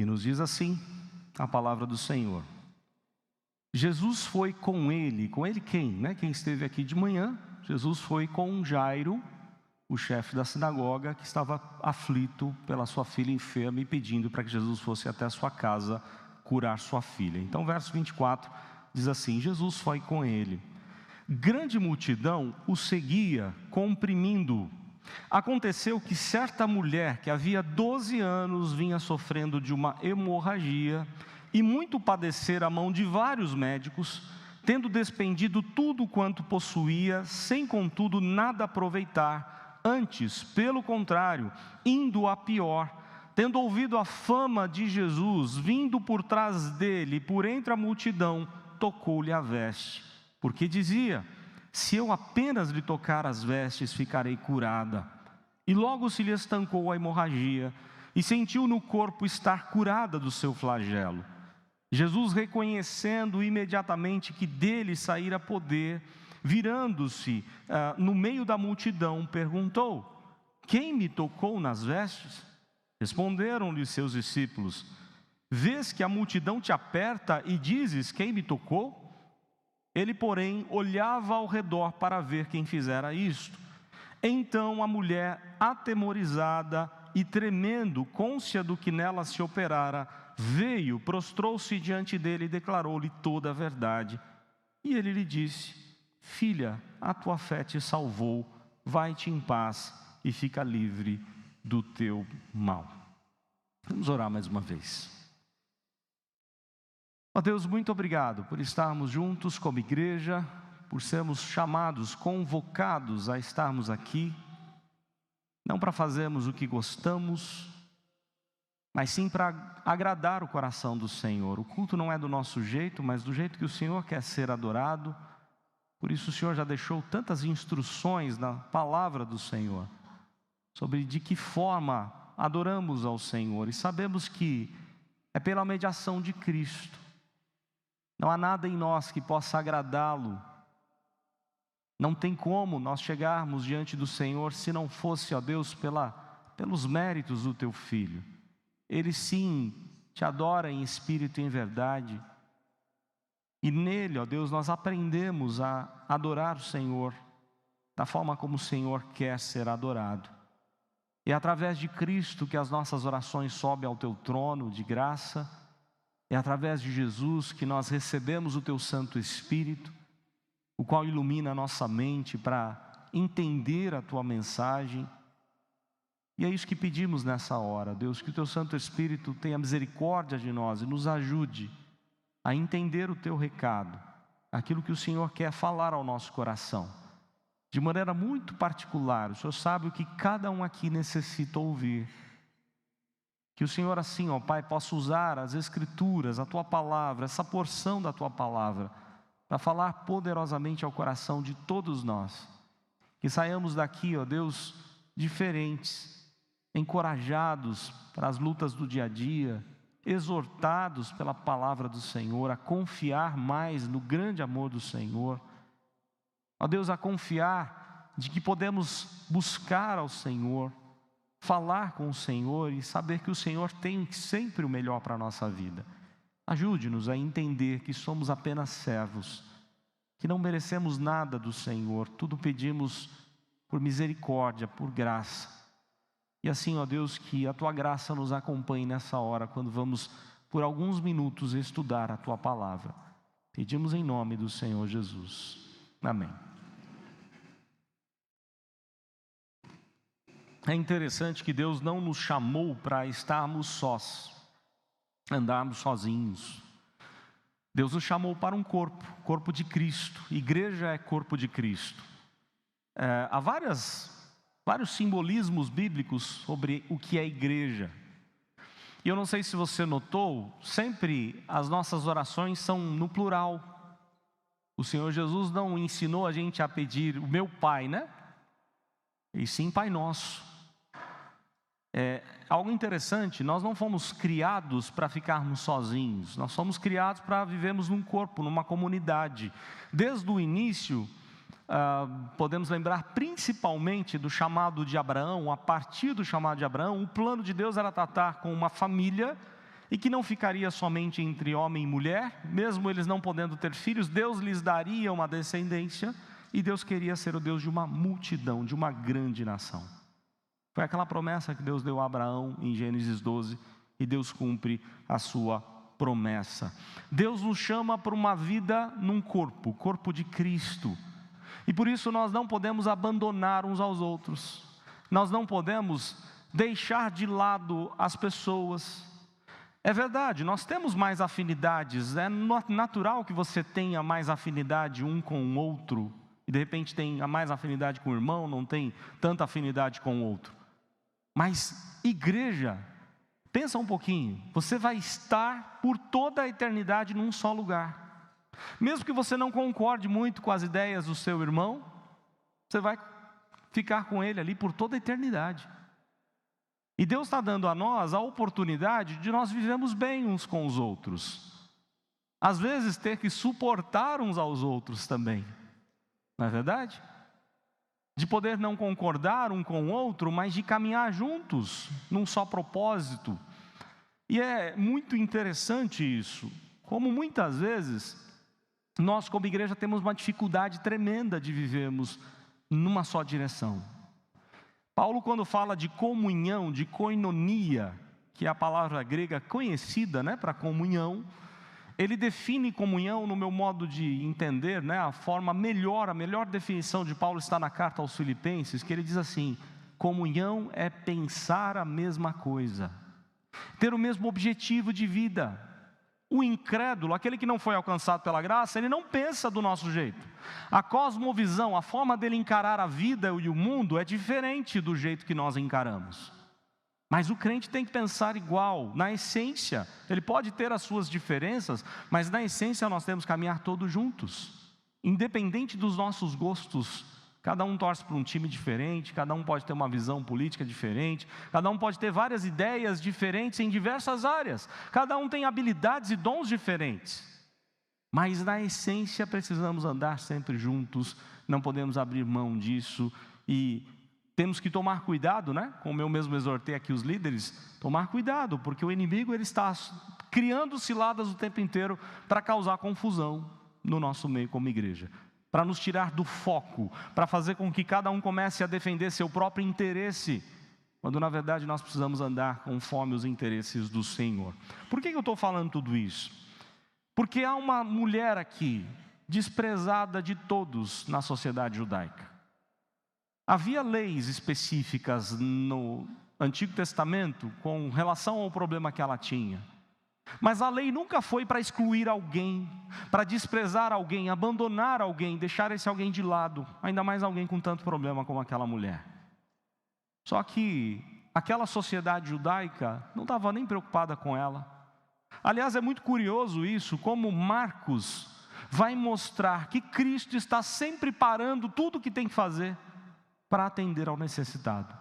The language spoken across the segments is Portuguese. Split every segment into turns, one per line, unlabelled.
E nos diz assim a palavra do Senhor: Jesus foi com ele quem? Quem esteve aqui de manhã? Jesus foi com Jairo, o chefe da sinagoga, que estava aflito pela sua filha enferma e pedindo para que Jesus fosse até a sua casa curar sua filha. Então, verso 24 diz assim: Jesus foi com ele. Grande multidão o seguia, comprimindo-o. Aconteceu que certa mulher que havia 12 anos vinha sofrendo de uma hemorragia e muito padecera a mão de vários médicos, tendo despendido tudo quanto possuía, sem contudo nada aproveitar, antes, pelo contrário, indo a pior. Tendo ouvido a fama de Jesus, vindo por trás dele, por entre a multidão, tocou-lhe a veste, porque dizia: se eu apenas lhe tocar as vestes, ficarei curada. E logo se lhe estancou a hemorragia, e sentiu no corpo estar curada do seu flagelo. Jesus, reconhecendo imediatamente que dele saíra poder, virando-se no meio da multidão, perguntou: quem me tocou nas vestes? Responderam-lhe seus discípulos: vês que a multidão te aperta e dizes: quem me tocou? Ele, porém, olhava ao redor para ver quem fizera isto. Então a mulher, atemorizada e tremendo, cônscia do que nela se operara, veio, prostrou-se diante dele e declarou-lhe toda a verdade. E ele lhe disse: filha, a tua fé te salvou, vai-te em paz e fica livre do teu mal. Vamos orar mais uma vez. Ó Deus, muito obrigado por estarmos juntos como igreja, por sermos chamados, convocados a estarmos aqui, não para fazermos o que gostamos, mas sim para agradar o coração do Senhor. O culto não é do nosso jeito, mas do jeito que o Senhor quer ser adorado. Por isso o Senhor já deixou tantas instruções na palavra do Senhor, sobre de que forma adoramos ao Senhor, e sabemos que é pela mediação de Cristo. Não há nada em nós que possa agradá-lo. Não tem como nós chegarmos diante do Senhor se não fosse, ó Deus, pelos méritos do teu Filho. Ele sim te adora em espírito e em verdade. E nele, ó Deus, nós aprendemos a adorar o Senhor da forma como o Senhor quer ser adorado. É através de Cristo que as nossas orações sobem ao teu trono de graça. É através de Jesus que nós recebemos o teu Santo Espírito, o qual ilumina a nossa mente para entender a tua mensagem. E é isso que pedimos nessa hora, Deus, que o teu Santo Espírito tenha misericórdia de nós e nos ajude a entender o teu recado, aquilo que o Senhor quer falar ao nosso coração, de maneira muito particular. O Senhor sabe o que cada um aqui necessita ouvir. Que o Senhor assim, ó Pai, possa usar as Escrituras, a Tua Palavra, essa porção da Tua Palavra, para falar poderosamente ao coração de todos nós. Que saiamos daqui, ó Deus, diferentes, encorajados para as lutas do dia a dia, exortados pela Palavra do Senhor, a confiar mais no grande amor do Senhor. Ó Deus, a confiar de que podemos buscar ao Senhor, falar com o Senhor e saber que o Senhor tem sempre o melhor para a nossa vida. Ajude-nos a entender que somos apenas servos, que não merecemos nada do Senhor, tudo pedimos por misericórdia, por graça. E assim, ó Deus, que a Tua graça nos acompanhe nessa hora, quando vamos por alguns minutos estudar a Tua Palavra. Pedimos em nome do Senhor Jesus. Amém. É interessante que Deus não nos chamou para estarmos sós, andarmos sozinhos. Deus nos chamou para um corpo de Cristo. Igreja é corpo de Cristo. Há vários simbolismos bíblicos sobre o que é igreja. E eu não sei se você notou, sempre as nossas orações são no plural. O Senhor Jesus não ensinou a gente a pedir o meu Pai, né? E sim Pai Nosso. Algo interessante, nós não fomos criados para ficarmos sozinhos, nós fomos criados para vivermos num corpo, numa comunidade. Desde o início, podemos lembrar principalmente do chamado de Abraão. A partir do chamado de Abraão, o plano de Deus era tratar com uma família e que não ficaria somente entre homem e mulher, mesmo eles não podendo ter filhos, Deus lhes daria uma descendência, e Deus queria ser o Deus de uma multidão, de uma grande nação. Foi aquela promessa que Deus deu a Abraão em Gênesis 12, e Deus cumpre a sua promessa. Deus nos chama para uma vida num corpo, o corpo de Cristo, e por isso nós não podemos abandonar uns aos outros, nós não podemos deixar de lado as pessoas. É verdade, nós temos mais afinidades, é natural que você tenha mais afinidade um com o outro, e de repente tenha mais afinidade com o irmão, não tem tanta afinidade com o outro. Mas igreja, pensa um pouquinho, você vai estar por toda a eternidade num só lugar. Mesmo que você não concorde muito com as ideias do seu irmão, você vai ficar com ele ali por toda a eternidade. E Deus está dando a nós a oportunidade de nós vivermos bem uns com os outros. Às vezes ter que suportar uns aos outros também, não é verdade? De poder não concordar um com o outro, mas de caminhar juntos, num só propósito. E é muito interessante isso, como muitas vezes nós como igreja temos uma dificuldade tremenda de vivermos numa só direção. Paulo, quando fala de comunhão, de koinonia, que é a palavra grega conhecida, para comunhão, ele define comunhão, no meu modo de entender, a forma melhor, a melhor definição de Paulo está na carta aos Filipenses, que ele diz assim: comunhão é pensar a mesma coisa, ter o mesmo objetivo de vida. O incrédulo, aquele que não foi alcançado pela graça, ele não pensa do nosso jeito. A cosmovisão, a forma dele encarar a vida e o mundo é diferente do jeito que nós encaramos. Mas o crente tem que pensar igual, na essência. Ele pode ter as suas diferenças, mas na essência nós temos que caminhar todos juntos. Independente dos nossos gostos, cada um torce para um time diferente, cada um pode ter uma visão política diferente, cada um pode ter várias ideias diferentes em diversas áreas, cada um tem habilidades e dons diferentes, mas na essência precisamos andar sempre juntos, não podemos abrir mão disso, e temos que tomar cuidado, como eu mesmo exortei aqui os líderes, tomar cuidado, porque o inimigo ele está criando ciladas o tempo inteiro para causar confusão no nosso meio como igreja, para nos tirar do foco, para fazer com que cada um comece a defender seu próprio interesse, quando na verdade nós precisamos andar conforme os interesses do Senhor. Por que eu estou falando tudo isso? Porque há uma mulher aqui, desprezada de todos na sociedade judaica. Havia leis específicas no Antigo Testamento com relação ao problema que ela tinha. Mas a lei nunca foi para excluir alguém, para desprezar alguém, abandonar alguém, deixar esse alguém de lado, ainda mais alguém com tanto problema como aquela mulher. Só que aquela sociedade judaica não estava nem preocupada com ela. Aliás, é muito curioso isso, como Marcos vai mostrar que Cristo está sempre parando tudo o que tem que fazer para atender ao necessitado,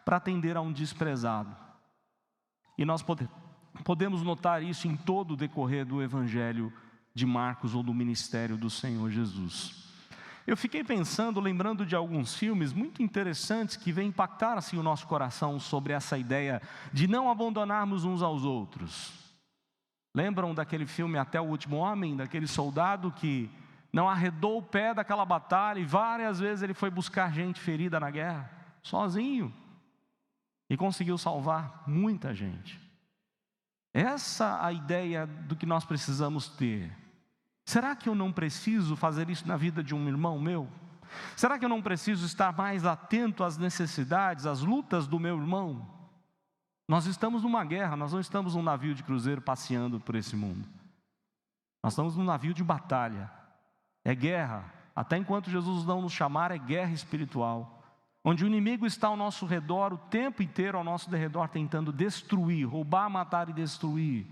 para atender a um desprezado. E nós podemos notar isso em todo o decorrer do Evangelho de Marcos ou do ministério do Senhor Jesus. Eu fiquei pensando, lembrando de alguns filmes muito interessantes que vêm impactar assim o nosso coração sobre essa ideia de não abandonarmos uns aos outros. Lembram daquele filme Até o Último Homem, daquele soldado que não arredou o pé daquela batalha e várias vezes ele foi buscar gente ferida na guerra, sozinho, e conseguiu salvar muita gente. Essa é a ideia do que nós precisamos ter. Será que eu não preciso fazer isso na vida de um irmão meu? Será que eu não preciso estar mais atento às necessidades, às lutas do meu irmão? Nós estamos numa guerra, nós não estamos num navio de cruzeiro passeando por esse mundo. Nós estamos num navio de batalha. É guerra, até enquanto Jesus não nos chamar, é guerra espiritual. Onde o inimigo está ao nosso redor, o tempo inteiro ao nosso derredor, tentando destruir, roubar, matar e destruir.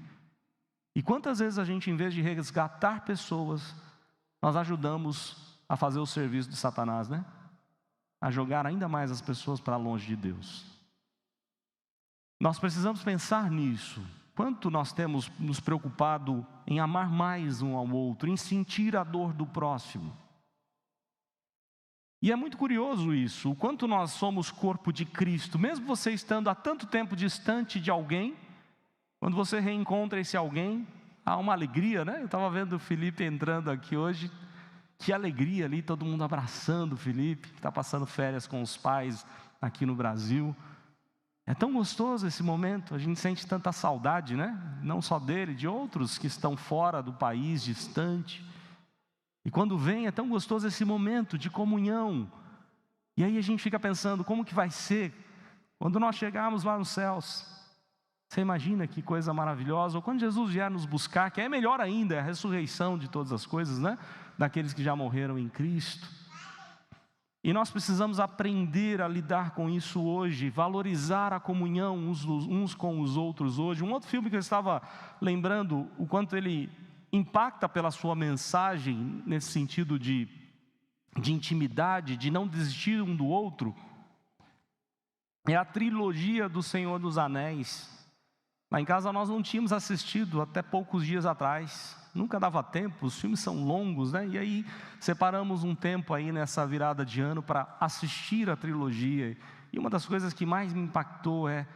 E quantas vezes a gente, em vez de resgatar pessoas, nós ajudamos a fazer o serviço de Satanás, A jogar ainda mais as pessoas para longe de Deus. Nós precisamos pensar nisso. Quanto nós temos nos preocupado em amar mais um ao outro, em sentir a dor do próximo. E é muito curioso isso, o quanto nós somos corpo de Cristo, mesmo você estando há tanto tempo distante de alguém, Quando você reencontra esse alguém, há uma alegria, né? Eu estava vendo o Felipe entrando aqui hoje, que alegria ali, todo mundo abraçando o Felipe, que está passando férias com os pais aqui no Brasil. É tão gostoso esse momento, a gente sente tanta saudade, né? Não só dele, de outros que estão fora do país, distante. E quando vem, é tão gostoso esse momento de comunhão. E aí a gente fica pensando, como que vai ser quando nós chegarmos lá nos céus? Você imagina que coisa maravilhosa? Ou quando Jesus vier nos buscar, que é melhor ainda, é a ressurreição de todas as coisas, né? Daqueles que já morreram em Cristo. E nós precisamos aprender a lidar com isso hoje, valorizar a comunhão uns com os outros hoje. Um outro filme que eu estava lembrando, o quanto ele impacta pela sua mensagem, nesse sentido de intimidade, de não desistir um do outro, é a trilogia do Senhor dos Anéis. Lá em casa nós não tínhamos assistido até poucos dias atrás, nunca dava tempo, os filmes são longos, né? E aí separamos um tempo aí nessa virada de ano para assistir a trilogia. E uma das coisas que mais me impactou é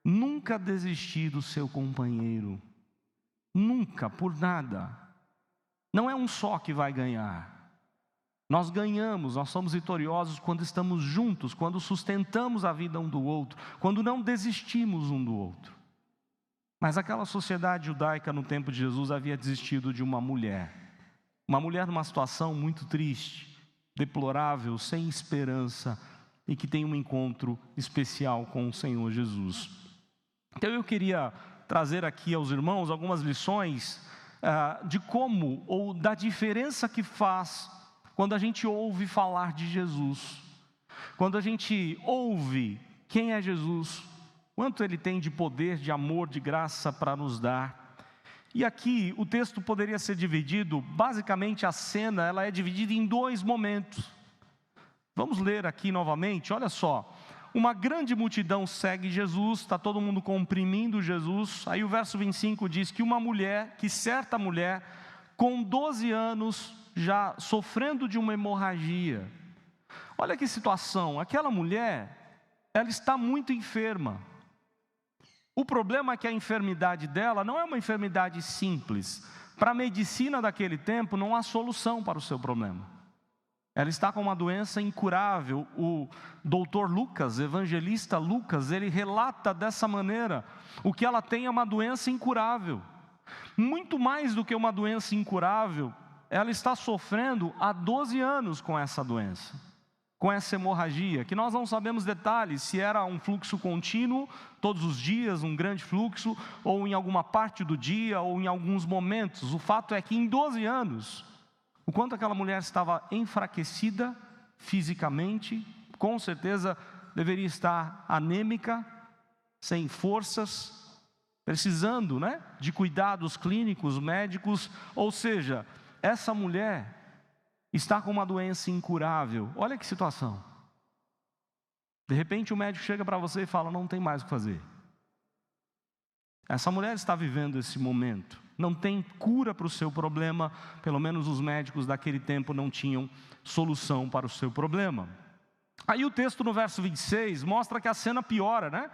nunca desistir do seu companheiro. Nunca, por nada. Não é um só que vai ganhar. Nós ganhamos, nós somos vitoriosos quando estamos juntos, quando sustentamos a vida um do outro, quando não desistimos um do outro. Mas aquela sociedade judaica no tempo de Jesus havia desistido de uma mulher numa situação muito triste, deplorável, sem esperança, e que tem um encontro especial com o Senhor Jesus. Então eu queria trazer aqui aos irmãos algumas lições de como, ou da diferença que faz quando a gente ouve falar de Jesus, quando a gente ouve quem é Jesus, quanto Ele tem de poder, de amor, de graça para nos dar. E aqui o texto poderia ser dividido, basicamente a cena ela é dividida em dois momentos. Vamos ler aqui novamente, olha só. Uma grande multidão segue Jesus, está todo mundo comprimindo Jesus. Aí o verso 25 diz que certa mulher, com 12 anos, já sofrendo de uma hemorragia. Olha que situação, aquela mulher, ela está muito enferma. O problema é que a enfermidade dela não é uma enfermidade simples. Para a medicina daquele tempo, não há solução para o seu problema. Ela está com uma doença incurável. O doutor Lucas, evangelista Lucas, ele relata dessa maneira: o que ela tem é uma doença incurável. Muito mais do que uma doença incurável, ela está sofrendo há 12 anos com essa doença, com essa hemorragia, que nós não sabemos detalhes, se era um fluxo contínuo, todos os dias, um grande fluxo, ou em alguma parte do dia, ou em alguns momentos. O fato é que em 12 anos, o quanto aquela mulher estava enfraquecida fisicamente, com certeza deveria estar anêmica, sem forças, precisando, né, de cuidados clínicos, médicos. Ou seja, essa mulher está com uma doença incurável. Olha que situação. De repente o médico chega para você e fala: não tem mais o que fazer. Essa mulher está vivendo esse momento, não tem cura para o seu problema. Pelo menos os médicos daquele tempo não tinham solução para o seu problema. Aí o texto no verso 26 mostra que a cena piora, né?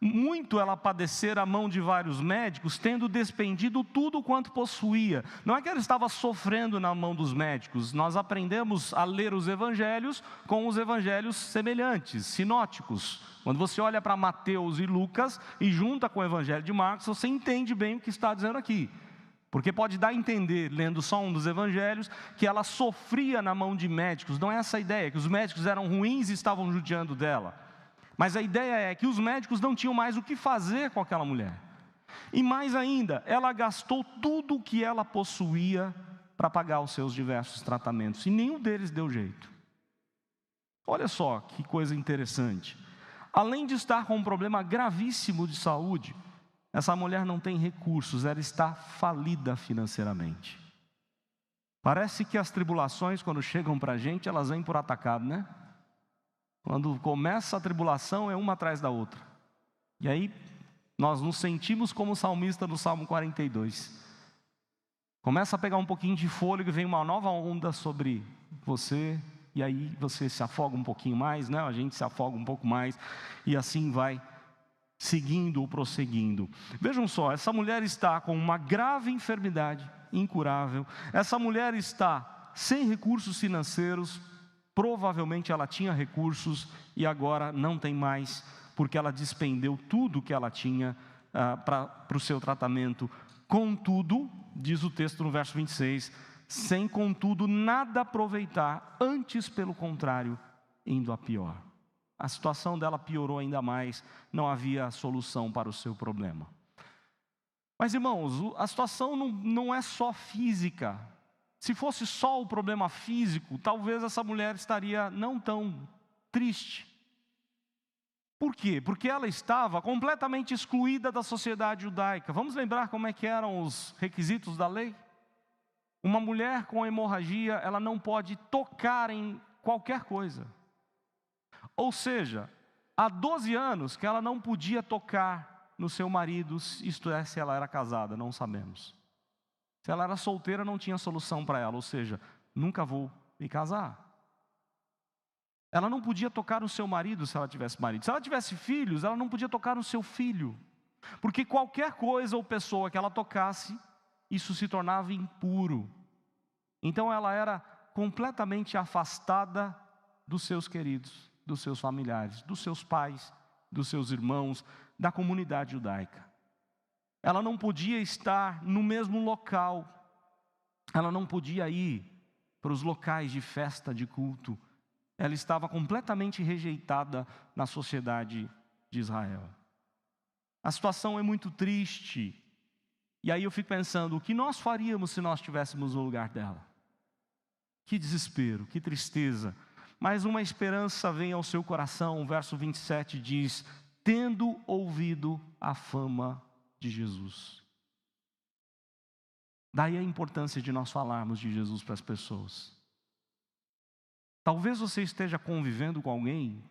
Muito ela padecer a mão de vários médicos, tendo despendido tudo quanto possuía. Não é que ela estava sofrendo na mão dos médicos. Nós aprendemos a ler os evangelhos com os evangelhos semelhantes, sinóticos. Quando você olha para Mateus e Lucas e junta com o evangelho de Marcos, você entende bem o que está dizendo aqui. Porque pode dar a entender, lendo só um dos evangelhos, que ela sofria na mão de médicos. Não é essa a ideia, que os médicos eram ruins e estavam judiando dela. Mas a ideia é que os médicos não tinham mais o que fazer com aquela mulher. E mais ainda, ela gastou tudo o que ela possuía para pagar os seus diversos tratamentos. E nenhum deles deu jeito. Olha só que coisa interessante. Além de estar com um problema gravíssimo de saúde, essa mulher não tem recursos, ela está falida financeiramente. Parece que as tribulações, quando chegam para a gente, elas vêm por atacado, né? Quando começa a tribulação, é uma atrás da outra. E aí, nós nos sentimos como o salmista no Salmo 42. Começa a pegar um pouquinho de fôlego, vem uma nova onda sobre você, e aí você se afoga um pouquinho mais, né? A gente se afoga um pouco mais, e assim vai. seguindo ou prosseguindo. Vejam só, essa mulher está com uma grave enfermidade incurável, essa mulher está sem recursos financeiros, provavelmente ela tinha recursos e agora não tem mais, porque ela despendeu tudo que ela tinha para o seu tratamento. Contudo, diz o texto no verso 26, sem contudo nada aproveitar, antes pelo contrário, indo a pior. A situação dela piorou ainda mais, não havia solução para o seu problema. Mas irmãos, a situação não é só física. Se fosse só o problema físico, talvez essa mulher estaria não tão triste. Por quê? Porque ela estava completamente excluída da sociedade judaica. Vamos lembrar como é que eram os requisitos da lei? Uma mulher com hemorragia, ela não pode tocar em qualquer coisa. Ou seja, há 12 anos que ela não podia tocar no seu marido, isto é, se ela era casada, não sabemos. Se ela era solteira, não tinha solução para ela, ou seja, nunca vou me casar. Ela não podia tocar no seu marido se ela tivesse marido. Se ela tivesse filhos, ela não podia tocar no seu filho. Porque qualquer coisa ou pessoa que ela tocasse, isso se tornava impuro. Então ela era completamente afastada dos seus queridos, dos seus familiares, dos seus pais, dos seus irmãos, da comunidade judaica. Ela não podia estar no mesmo local. Ela não podia ir para os locais de festa, de culto. Ela estava completamente rejeitada na sociedade de Israel. A situação é muito triste. E aí eu fico pensando, o que nós faríamos se nós estivéssemos no lugar dela? Que desespero, que tristeza. Mas uma esperança vem ao seu coração. O verso 27 diz, tendo ouvido a fama de Jesus. Daí a importância de nós falarmos de Jesus para as pessoas. Talvez você esteja convivendo com alguém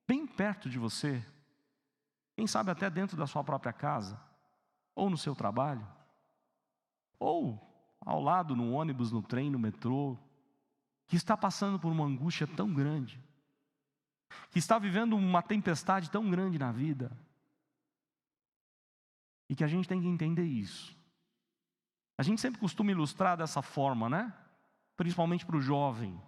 bem perto de você, quem sabe até dentro da sua própria casa, ou no seu trabalho, ou ao lado, no ônibus, no trem, no metrô, que está passando por uma angústia tão grande, que está vivendo uma tempestade tão grande na vida, e que a gente tem que entender isso. A gente sempre costuma ilustrar dessa forma, né? Principalmente para o jovem.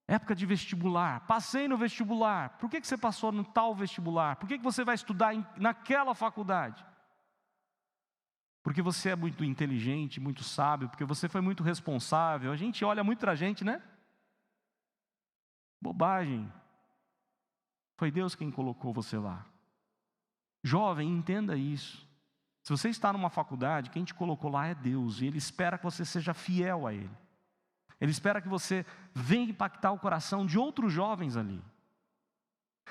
Época de vestibular, passei no vestibular. Por que você passou no tal vestibular? Por que você vai estudar naquela faculdade? Porque você é muito inteligente, muito sábio, porque você foi muito responsável. A gente olha muito pra gente, né? Bobagem. Foi Deus quem colocou você lá. Jovem, entenda isso. Se você está numa faculdade, quem te colocou lá é Deus, e Ele espera que você seja fiel a Ele. Ele espera que você venha impactar o coração de outros jovens ali.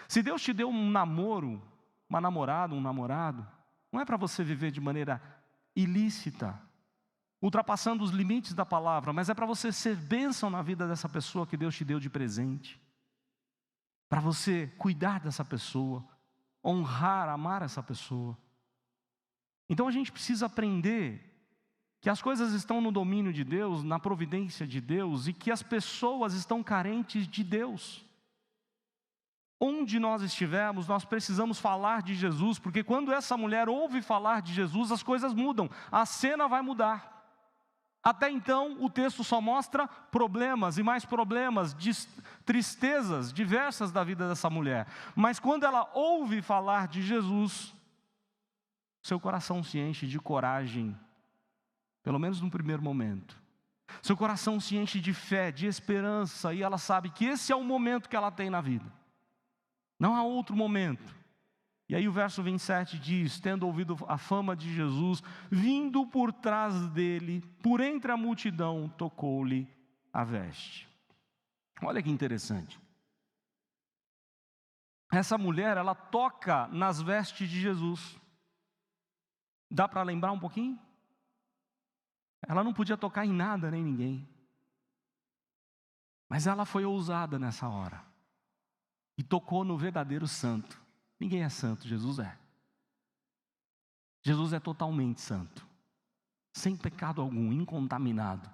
Se Deus te deu um namoro, uma namorada, um namorado, não é para você viver de maneira ilícita, ultrapassando os limites da palavra, mas é para você ser bênção na vida dessa pessoa que Deus te deu de presente. Para você cuidar dessa pessoa, honrar, amar essa pessoa. Então a gente precisa aprender que as coisas estão no domínio de Deus, na providência de Deus, e que as pessoas estão carentes de Deus. Onde nós estivermos, nós precisamos falar de Jesus, porque quando essa mulher ouve falar de Jesus, as coisas mudam, a cena vai mudar. Até então, o texto só mostra problemas e mais problemas, tristezas diversas da vida dessa mulher. Mas quando ela ouve falar de Jesus, seu coração se enche de coragem, pelo menos no primeiro momento. Seu coração se enche de fé, de esperança, e ela sabe que esse é o momento que ela tem na vida. Não há outro momento. E aí o verso 27 diz, tendo ouvido a fama de Jesus, vindo por trás dele, por entre a multidão, tocou-lhe a veste. Olha que interessante. Essa mulher, ela toca nas vestes de Jesus. Dá para lembrar um pouquinho? Ela não podia tocar em nada nem ninguém. Mas ela foi ousada nessa hora. E tocou no verdadeiro santo. Ninguém é santo, Jesus é. Jesus é totalmente santo. Sem pecado algum, incontaminado.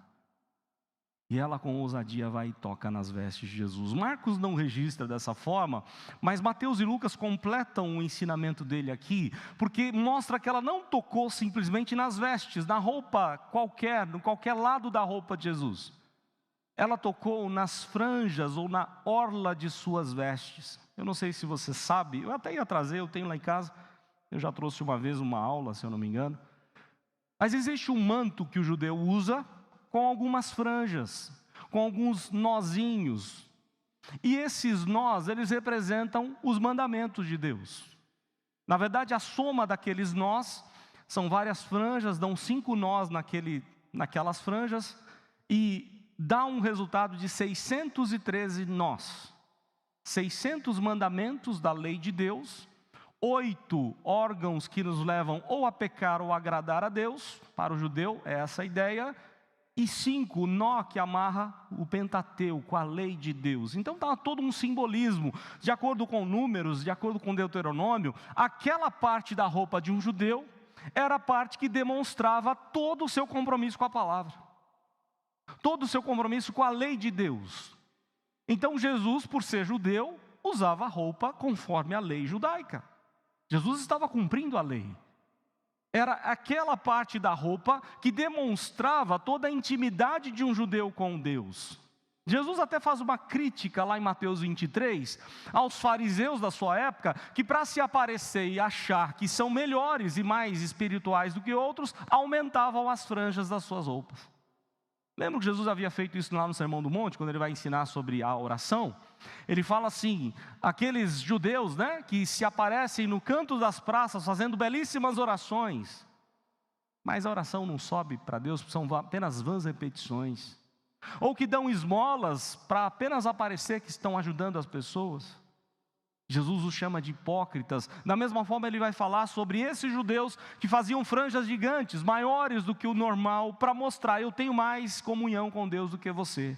E ela com ousadia vai e toca nas vestes de Jesus. Marcos não registra dessa forma, mas Mateus e Lucas completam o ensinamento dele aqui, porque mostra que ela não tocou simplesmente nas vestes, na roupa qualquer, em qualquer lado da roupa de Jesus. Ela tocou nas franjas ou na orla de suas vestes. Eu não sei se você sabe, eu até ia trazer, eu tenho lá em casa, eu já trouxe uma vez uma aula, se eu não me engano. Mas existe um manto que o judeu usa com algumas franjas, com alguns nozinhos. E esses nós, eles representam os mandamentos de Deus. Na verdade, a soma daqueles nós, são várias franjas, dão 5 nós naquelas franjas, e dá um resultado de 613 nós. 600 mandamentos da lei de Deus, 8 órgãos que nos levam ou a pecar ou a agradar a Deus, para o judeu é essa a ideia, e 5 nó que amarra o Pentateuco, a lei de Deus. Então está todo um simbolismo, de acordo com Números, de acordo com Deuteronômio, aquela parte da roupa de um judeu era a parte que demonstrava todo o seu compromisso com a palavra, todo o seu compromisso com a lei de Deus. Então Jesus, por ser judeu, usava roupa conforme a lei judaica. Jesus estava cumprindo a lei. Era aquela parte da roupa que demonstrava toda a intimidade de um judeu com Deus. Jesus até faz uma crítica lá em Mateus 23, aos fariseus da sua época, que para se aparecer e achar que são melhores e mais espirituais do que outros, aumentavam as franjas das suas roupas. Lembra que Jesus havia feito isso lá no Sermão do Monte, quando ele vai ensinar sobre a oração? Ele fala assim, aqueles judeus, que se aparecem no canto das praças, fazendo belíssimas orações, mas a oração não sobe para Deus, são apenas vãs repetições, ou que dão esmolas para apenas aparecer que estão ajudando as pessoas. Jesus os chama de hipócritas. Da mesma forma ele vai falar sobre esses judeus que faziam franjas gigantes, maiores do que o normal, para mostrar, eu tenho mais comunhão com Deus do que você.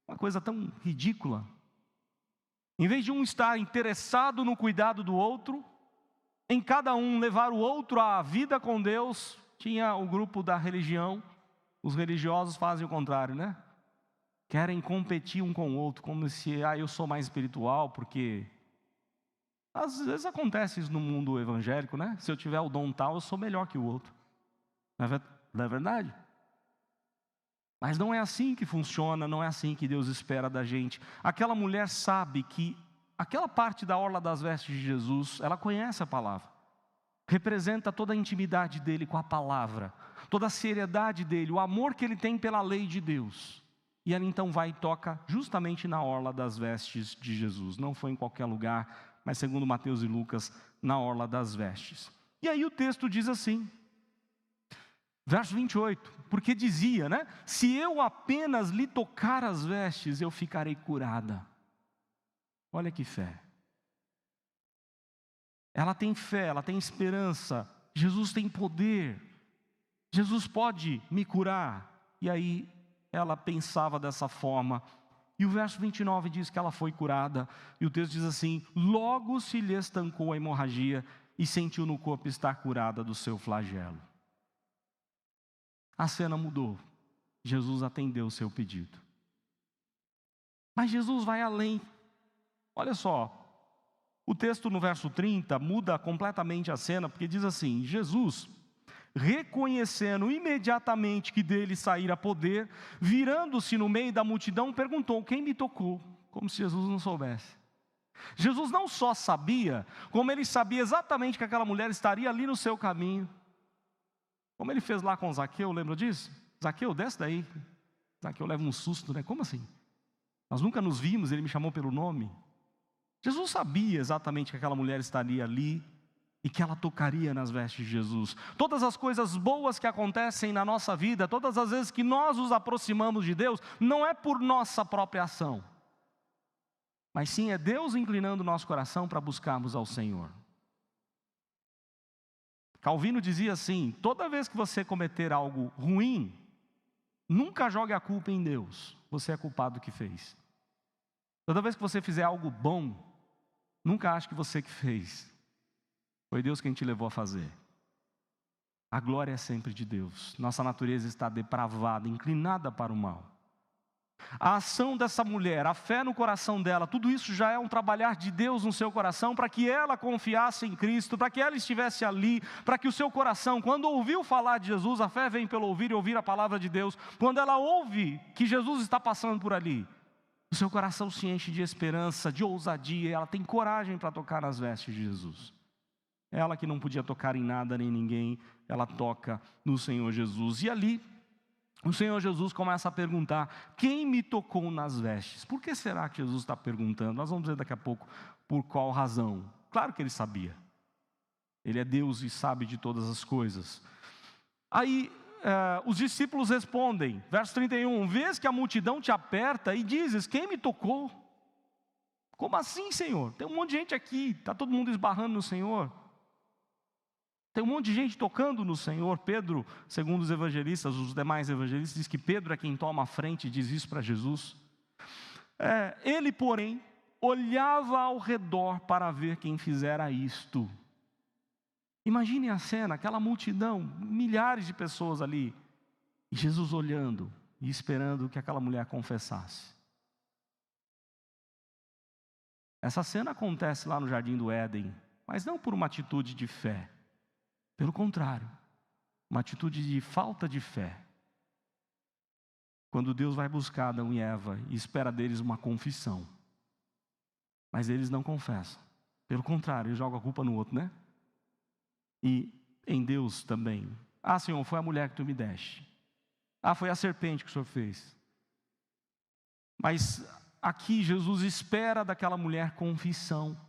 Uma coisa tão ridícula. Em vez de um estar interessado no cuidado do outro, em cada um levar o outro à vida com Deus, tinha o grupo da religião, os religiosos fazem o contrário, Querem competir um com o outro, como se, eu sou mais espiritual, porque... Às vezes acontece isso no mundo evangélico, Se eu tiver o dom tal, eu sou melhor que o outro. Não é verdade? Mas não é assim que funciona, não é assim que Deus espera da gente. Aquela mulher sabe que aquela parte da orla das vestes de Jesus, ela conhece a palavra. Representa toda a intimidade dele com a palavra, toda a seriedade dele, o amor que ele tem pela lei de Deus. E ela então vai e toca justamente na orla das vestes de Jesus. Não foi em qualquer lugar, mas segundo Mateus e Lucas, na orla das vestes. E aí o texto diz assim, verso 28, porque dizia, se eu apenas lhe tocar as vestes, eu ficarei curada. Olha que fé. Ela tem fé, ela tem esperança, Jesus tem poder, Jesus pode me curar. E aí ela pensava dessa forma. E o verso 29 diz que ela foi curada, e o texto diz assim, logo se lhe estancou a hemorragia, e sentiu no corpo estar curada do seu flagelo. A cena mudou, Jesus atendeu o seu pedido. Mas Jesus vai além, olha só, o texto no verso 30 muda completamente a cena, porque diz assim, Jesus... reconhecendo imediatamente que dele saíra poder, virando-se no meio da multidão, perguntou, quem me tocou? Como se Jesus não soubesse. Jesus não só sabia, como ele sabia exatamente que aquela mulher estaria ali no seu caminho. Como ele fez lá com Zaqueu, lembra disso? Zaqueu, desce daí. Zaqueu leva um susto, Como assim? Nós nunca nos vimos, ele me chamou pelo nome. Jesus sabia exatamente que aquela mulher estaria ali, e que ela tocaria nas vestes de Jesus. Todas as coisas boas que acontecem na nossa vida, todas as vezes que nós nos aproximamos de Deus, não é por nossa própria ação, mas sim é Deus inclinando o nosso coração para buscarmos ao Senhor. Calvino dizia assim, toda vez que você cometer algo ruim, nunca jogue a culpa em Deus, você é culpado do que fez. Toda vez que você fizer algo bom, nunca ache que você que fez. Foi Deus quem te levou a fazer. A glória é sempre de Deus. Nossa natureza está depravada, inclinada para o mal. A ação dessa mulher, a fé no coração dela, tudo isso já é um trabalhar de Deus no seu coração, para que ela confiasse em Cristo, para que ela estivesse ali, para que o seu coração, quando ouviu falar de Jesus, a fé vem pelo ouvir e ouvir a palavra de Deus, quando ela ouve que Jesus está passando por ali, o seu coração se enche de esperança, de ousadia, e ela tem coragem para tocar nas vestes de Jesus. Ela que não podia tocar em nada nem ninguém, ela toca no Senhor Jesus, e ali, o Senhor Jesus começa a perguntar: quem me tocou nas vestes? Por que será que Jesus está perguntando? Nós vamos ver daqui a pouco por qual razão. Claro que ele sabia. Ele é Deus e sabe de todas as coisas. Aí os discípulos respondem, verso 31, vês que a multidão te aperta e dizes: quem me tocou? Como assim, Senhor? Tem um monte de gente aqui, está todo mundo esbarrando no Senhor. Tem um monte de gente tocando no Senhor. Pedro, segundo os evangelistas, os demais evangelistas, diz que Pedro é quem toma a frente e diz isso para Jesus. Ele, porém, olhava ao redor para ver quem fizera isto. Imagine a cena, aquela multidão, milhares de pessoas ali, e Jesus olhando e esperando que aquela mulher confessasse. Essa cena acontece lá no Jardim do Éden, mas não por uma atitude de fé. Pelo contrário, uma atitude de falta de fé. Quando Deus vai buscar Adão e Eva e espera deles uma confissão. Mas eles não confessam. Pelo contrário, eles jogam a culpa no outro, né? E em Deus também. Ah, Senhor, foi a mulher que tu me deste. Ah, foi a serpente que o Senhor fez. Mas aqui Jesus espera daquela mulher confissão.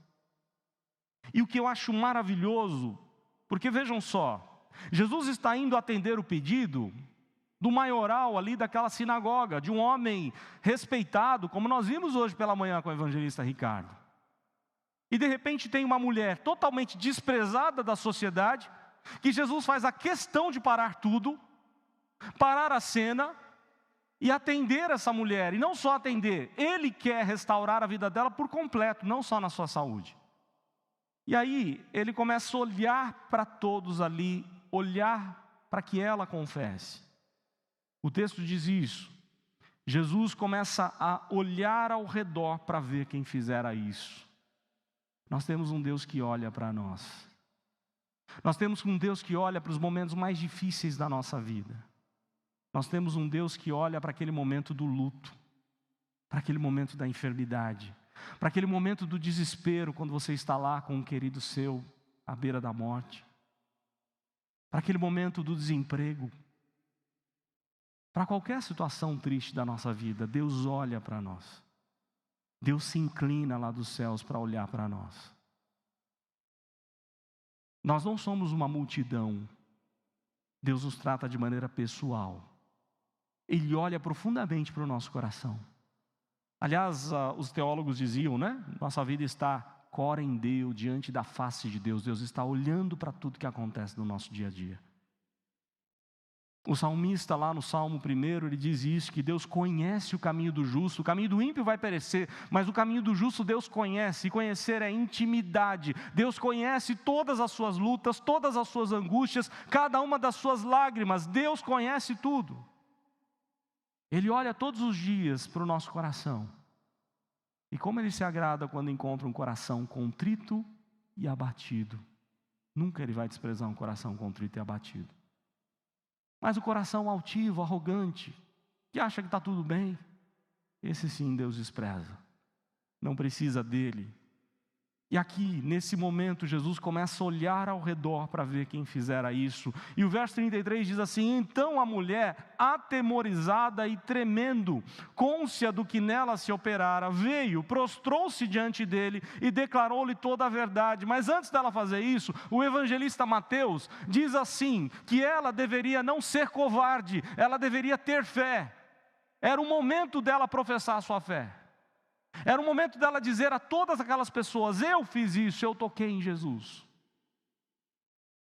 E o que eu acho maravilhoso, porque vejam só, Jesus está indo atender o pedido do maioral ali daquela sinagoga, de um homem respeitado, como nós vimos hoje pela manhã com o evangelista Ricardo. E de repente tem uma mulher totalmente desprezada da sociedade, que Jesus faz a questão de parar tudo, parar a cena e atender essa mulher. E não só atender, Ele quer restaurar a vida dela por completo, não só na sua saúde. E aí, ele começa a olhar para todos ali, olhar para que ela confesse. O texto diz isso. Jesus começa a olhar ao redor para ver quem fizera isso. Nós temos um Deus que olha para nós. Nós temos um Deus que olha para os momentos mais difíceis da nossa vida. Nós temos um Deus que olha para aquele momento do luto, para aquele momento da enfermidade, para aquele momento do desespero, quando você está lá com um querido seu, à beira da morte. Para aquele momento do desemprego. Para qualquer situação triste da nossa vida, Deus olha para nós. Deus se inclina lá dos céus para olhar para nós. Nós não somos uma multidão. Deus nos trata de maneira pessoal. Ele olha profundamente para o nosso coração. Aliás, os teólogos diziam, né? Nossa vida está corem Deus, diante da face de Deus. Deus está olhando para tudo que acontece no nosso dia a dia. O salmista lá no Salmo 1, ele diz isso, que Deus conhece o caminho do justo. O caminho do ímpio vai perecer, mas o caminho do justo Deus conhece. E conhecer é intimidade. Deus conhece todas as suas lutas, todas as suas angústias, cada uma das suas lágrimas. Deus conhece tudo. Ele olha todos os dias para o nosso coração. E como Ele se agrada quando encontra um coração contrito e abatido. Nunca Ele vai desprezar um coração contrito e abatido. Mas o coração altivo, arrogante, que acha que está tudo bem, esse sim Deus despreza. Não precisa dele. E aqui, nesse momento, Jesus começa a olhar ao redor para ver quem fizera isso. E o verso 33 diz assim: então a mulher, atemorizada e tremendo, cônscia do que nela se operara, veio, prostrou-se diante dele e declarou-lhe toda a verdade. Mas antes dela fazer isso, o evangelista Mateus diz assim, que ela deveria não ser covarde, ela deveria ter fé. Era o momento dela professar a sua fé. Era o momento dela dizer a todas aquelas pessoas: eu fiz isso, eu toquei em Jesus.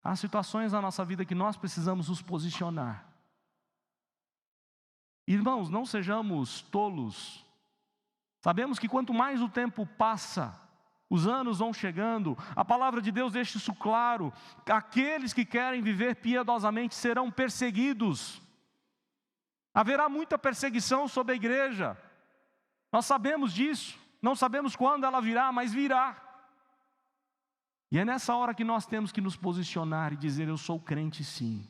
Há situações na nossa vida que nós precisamos nos posicionar. Irmãos, não sejamos tolos. Sabemos que quanto mais o tempo passa, os anos vão chegando, a palavra de Deus deixa isso claro: aqueles que querem viver piedosamente serão perseguidos. Haverá muita perseguição sobre a igreja. Nós sabemos disso. Não sabemos quando ela virá, mas virá. E é nessa hora que nós temos que nos posicionar e dizer: eu sou crente sim.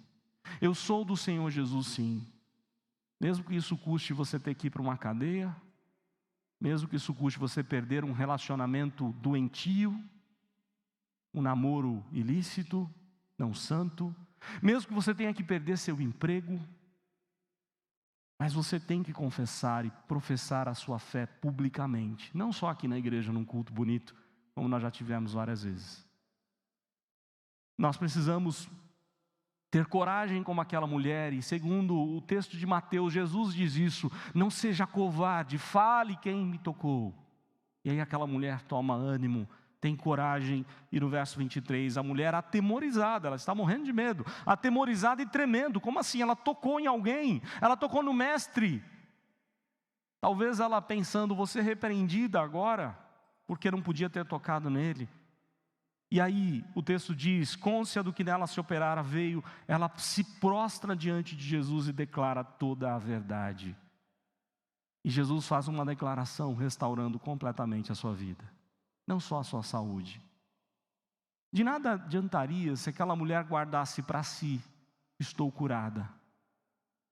Eu sou do Senhor Jesus sim. Mesmo que isso custe você ter que ir para uma cadeia, mesmo que isso custe você perder um relacionamento doentio, um namoro ilícito, não santo, mesmo que você tenha que perder seu emprego, mas você tem que confessar e professar a sua fé publicamente, não só aqui na igreja, num culto bonito, como nós já tivemos várias vezes. Nós precisamos ter coragem como aquela mulher, e segundo o texto de Mateus, Jesus diz isso: não seja covarde, fale quem me tocou. E aí aquela mulher toma ânimo, tem coragem, e no verso 23, a mulher atemorizada, ela está morrendo de medo, atemorizada e tremendo. Como assim? Ela tocou em alguém, ela tocou no mestre. Talvez ela pensando: vou ser repreendida agora, porque não podia ter tocado nele. E aí o texto diz: cônscia do que nela se operara veio, ela se prostra diante de Jesus e declara toda a verdade. E Jesus faz uma declaração restaurando completamente a sua vida, não só a sua saúde. De nada adiantaria se aquela mulher guardasse para si: estou curada.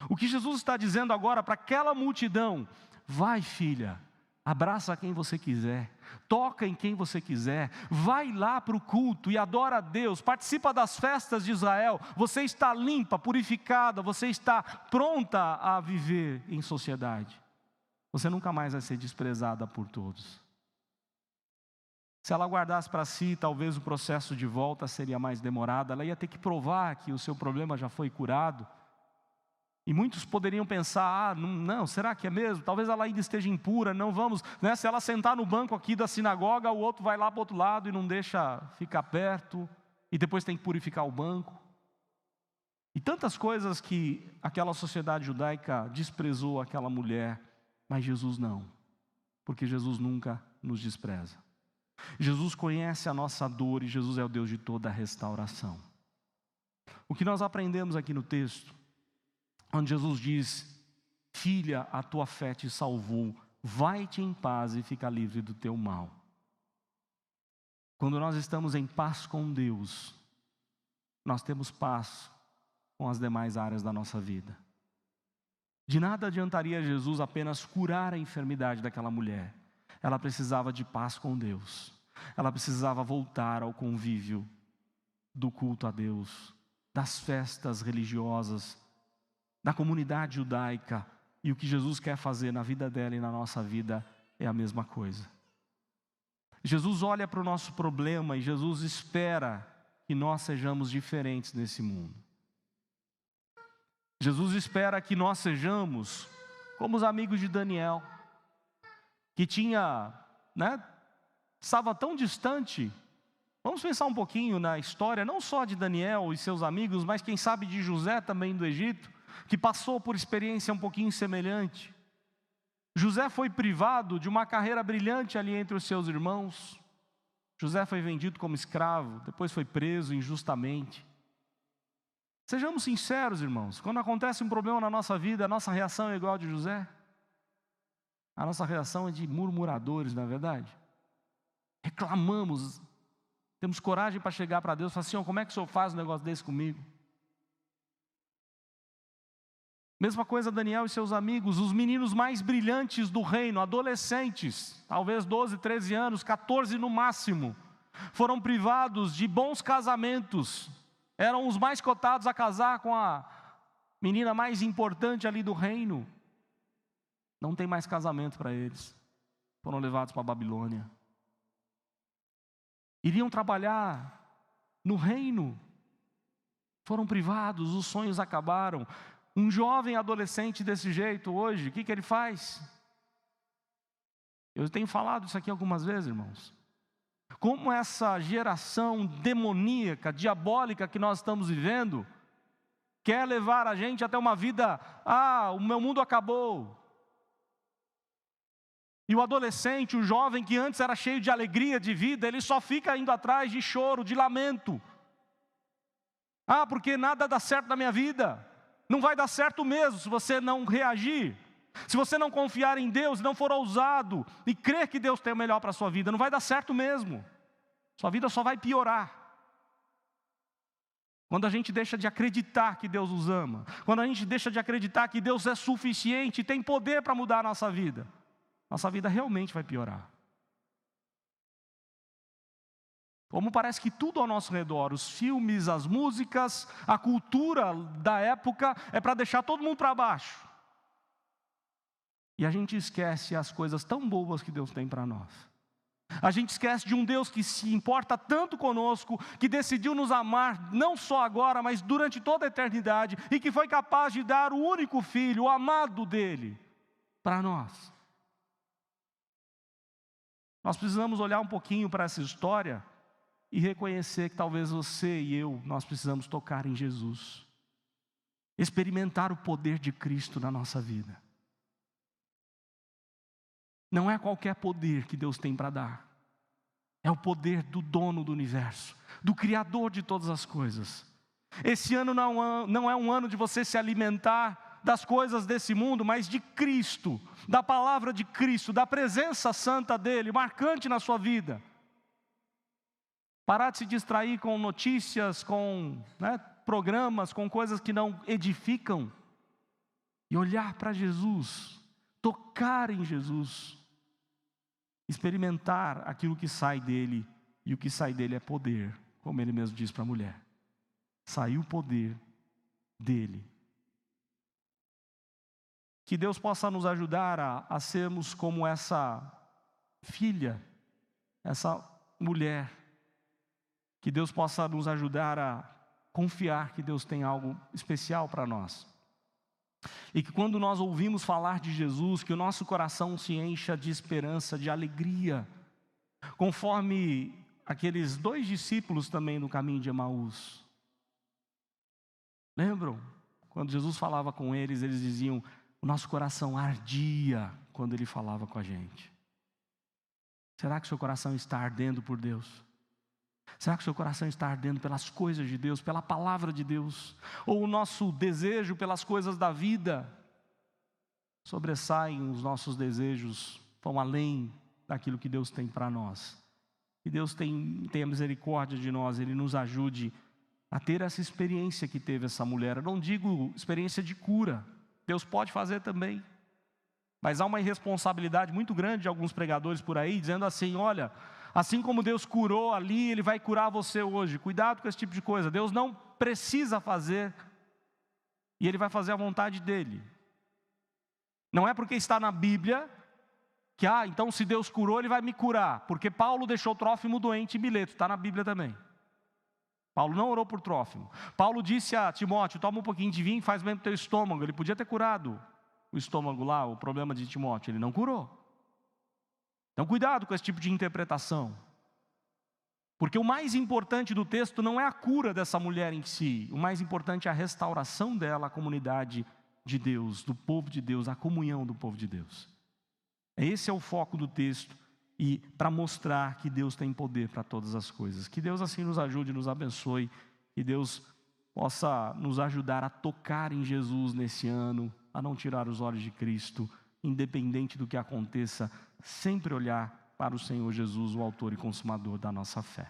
O que Jesus está dizendo agora para aquela multidão: vai, filha, abraça quem você quiser, toca em quem você quiser, vai lá para o culto e adora a Deus, participa das festas de Israel, você está limpa, purificada, você está pronta a viver em sociedade. Você nunca mais vai ser desprezada por todos. Se ela guardasse para si, talvez o processo de volta seria mais demorado, ela ia ter que provar que o seu problema já foi curado. E muitos poderiam pensar: não, será que é mesmo? Talvez ela ainda esteja impura, não vamos, né? Se ela sentar no banco aqui da sinagoga, o outro vai lá para o outro lado e não deixa ficar perto, e depois tem que purificar o banco. E tantas coisas que aquela sociedade judaica desprezou aquela mulher, mas Jesus não, porque Jesus nunca nos despreza. Jesus conhece a nossa dor e Jesus é o Deus de toda a restauração. O que nós aprendemos aqui no texto, onde Jesus diz: filha, a tua fé te salvou, vai-te em paz e fica livre do teu mal. Quando nós estamos em paz com Deus, nós temos paz com as demais áreas da nossa vida. De nada adiantaria Jesus apenas curar a enfermidade daquela mulher. Ela precisava de paz com Deus. Ela precisava voltar ao convívio do culto a Deus, das festas religiosas, da comunidade judaica. E o que Jesus quer fazer na vida dela e na nossa vida é a mesma coisa. Jesus olha para o nosso problema e Jesus espera que nós sejamos diferentes nesse mundo. Jesus espera que nós sejamos como os amigos de Daniel, que estava tão distante. Vamos pensar um pouquinho na história, não só de Daniel e seus amigos, mas quem sabe de José também do Egito, que passou por experiência um pouquinho semelhante. José foi privado de uma carreira brilhante ali entre os seus irmãos. José foi vendido como escravo, depois foi preso injustamente. Sejamos sinceros, irmãos, quando acontece um problema na nossa vida, a nossa reação é igual a de José? A nossa reação é de murmuradores, não é verdade? Reclamamos, temos coragem para chegar para Deus e falar: Senhor, como é que o Senhor faz um negócio desse comigo? Mesma coisa Daniel e seus amigos, os meninos mais brilhantes do reino, adolescentes, talvez 12, 13 anos, 14 no máximo, foram privados de bons casamentos, eram os mais cotados a casar com a menina mais importante ali do reino. Não tem mais casamento para eles, foram levados para a Babilônia. Iriam trabalhar no reino, foram privados, os sonhos acabaram. Um jovem adolescente desse jeito hoje, o que ele faz? Eu tenho falado isso aqui algumas vezes, irmãos. Como essa geração demoníaca, diabólica que nós estamos vivendo, quer levar a gente até uma vida: o meu mundo acabou. E o adolescente, o jovem que antes era cheio de alegria, de vida, ele só fica indo atrás de choro, de lamento. Porque nada dá certo na minha vida. Não vai dar certo mesmo se você não reagir. Se você não confiar em Deus, não for ousado e crer que Deus tem o melhor para a sua vida, não vai dar certo mesmo. Sua vida só vai piorar. Quando a gente deixa de acreditar que Deus nos ama, quando a gente deixa de acreditar que Deus é suficiente e tem poder para mudar a nossa vida realmente vai piorar. Como parece que tudo ao nosso redor, os filmes, as músicas, a cultura da época, é para deixar todo mundo para baixo. E a gente esquece as coisas tão boas que Deus tem para nós. A gente esquece de um Deus que se importa tanto conosco, que decidiu nos amar, não só agora, mas durante toda a eternidade, e que foi capaz de dar o único Filho, o amado dele, para nós. Nós precisamos olhar um pouquinho para essa história e reconhecer que talvez você e eu, nós precisamos tocar em Jesus. Experimentar o poder de Cristo na nossa vida. Não é qualquer poder que Deus tem para dar. É o poder do dono do universo, do Criador de todas as coisas. Esse ano não é um ano de você se alimentar das coisas desse mundo, mas de Cristo, da palavra de Cristo, da presença santa dEle, marcante na sua vida. Parar de se distrair com notícias, com programas, com coisas que não edificam. E olhar para Jesus, tocar em Jesus. Experimentar aquilo que sai dele, e o que sai dele é poder, como ele mesmo diz para a mulher. Saiu o poder dele. Que Deus possa nos ajudar a sermos como essa filha, essa mulher. Que Deus possa nos ajudar a confiar que Deus tem algo especial para nós. E que quando nós ouvimos falar de Jesus, que o nosso coração se encha de esperança, de alegria, conforme aqueles 2 discípulos também no caminho de Emaús. Lembram? Quando Jesus falava com eles, eles diziam, o nosso coração ardia quando Ele falava com a gente. Será que o seu coração está ardendo por Deus? Será que o seu coração está ardendo pelas coisas de Deus, pela palavra de Deus? Ou o nosso desejo pelas coisas da vida sobressaem os nossos desejos, vão além daquilo que Deus tem para nós? Que Deus tenha misericórdia de nós, Ele nos ajude a ter essa experiência que teve essa mulher. Eu não digo experiência de cura, Deus pode fazer também. Mas há uma irresponsabilidade muito grande de alguns pregadores por aí, dizendo assim, olha, assim como Deus curou ali, Ele vai curar você hoje. Cuidado com esse tipo de coisa. Deus não precisa fazer, e Ele vai fazer a vontade dEle. Não é porque está na Bíblia, que então se Deus curou, Ele vai me curar. Porque Paulo deixou Trófimo doente em Mileto, está na Bíblia também. Paulo não orou por Trófimo. Paulo disse a Timóteo, toma um pouquinho de vinho e faz bem para o teu estômago. Ele podia ter curado o estômago lá, o problema de Timóteo, Ele não curou. Então cuidado com esse tipo de interpretação. Porque o mais importante do texto não é a cura dessa mulher em si. O mais importante é a restauração dela à comunidade de Deus, do povo de Deus, a comunhão do povo de Deus. Esse é o foco do texto, e para mostrar que Deus tem poder para todas as coisas. Que Deus assim nos ajude, nos abençoe, que Deus possa nos ajudar a tocar em Jesus nesse ano, a não tirar os olhos de Cristo, independente do que aconteça, sempre olhar para o Senhor Jesus, o autor e consumador da nossa fé.